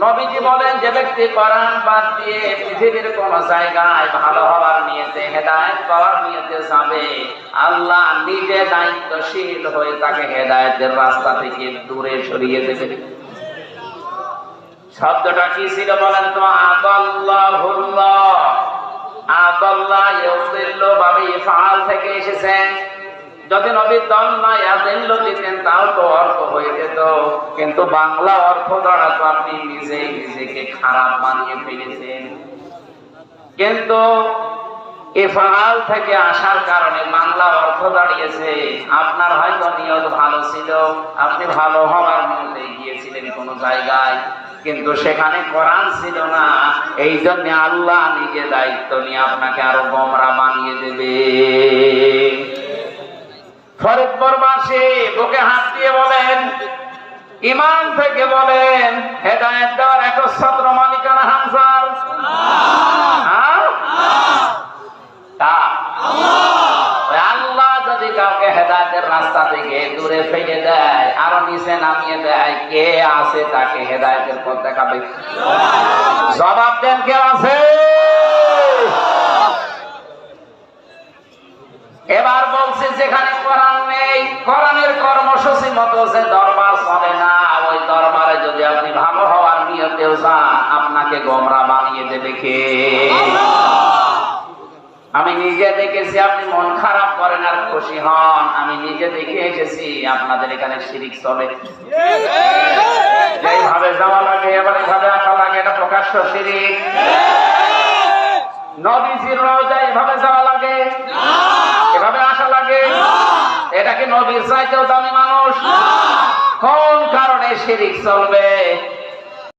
নবীজি বলেন, যে ব্যক্তি কোরআন বাদ দিয়ে পৃথিবীর কোন জায়গায় ভালো হওয়ার নিয়তে, হেদায়েত পাওয়ার নিয়তে যাবে, আল্লাহ নিজে দায়িত্বশীল হয়ে তাকে হেদায়েতের রাস্তা থেকে দূরে সরিয়ে দেবে। শব্দটা কি ছিল বলেন তো? আদাল্লাহুল্লাহ। আদাল্লাহ ইউদিল্লু ভাবে ইফআল থেকে এসেছে। যদি নবী দল্লা ইয়াদিল্লু দিতেন তাও তো অর্থ হয়ে যেত, কিন্তু বাংলা অর্থ দ্বারা তো আপনি নিজেই নিজেকে খারাপ বানিয়ে ফেলেছেন। কিন্তু ইফআল থেকে আসার কারণে বাংলা অর্থ দাঁড়িয়েছে। আপনার হয়তো নিয়ত ভালো ছিল, আপনি ভালো হওয়ার নিয়তে গিয়েছিলেন কোন জায়গায়, কিন্তু সেখানে কোরআন ছিল না। এই জন্য আল্লাহ নিজে দায়িত্ব নিয়ে আপনাকে আরো গোমরা বানিয়ে দেবে। ফরিদপুরবাসী বুকে হাত দিয়ে বলেন, ইমান থেকে বলেন, হেদায়েত দেওয়ার একচ্ছত্র মালিকানা হামজার আল্লাহ। যদি কাউকে হেদায়েতের রাস্তা থেকে দূরে ফেলে দেয়, আরো নিচে নামিয়ে দেয়, কে আছে তাকে হেদায়েতের পথ দেখাবে? জবাব দেন, কে আছে? এবার বলছি, যেখানে কোরআন নেই, কোরআনের কর্মসূচি মতো যে দরবার চলে না, ওই দরবারে যদি আপনি ভালো হওয়ার নিয়তেও যান, আপনাকে গোমরা বানিয়ে দেবে কে? আমি নিজে দেখেছি, আপনি মন খারাপ করেন আর খুশি হন। আমি নিজে দেখে এসেছি আপনাদের এখানে শিরিক চলে। যেভাবে যাওয়া লাগে এবার এভাবে আসা লাগে, এটা প্রকাশ্য শিরিক। নবীজির রওজায় এভাবে যাওয়া লাগে, এভাবে আসা লাগে। এটা কি নবীর চাইতেও দামি মানুষ? কোন কারণে শিরিক চলবে?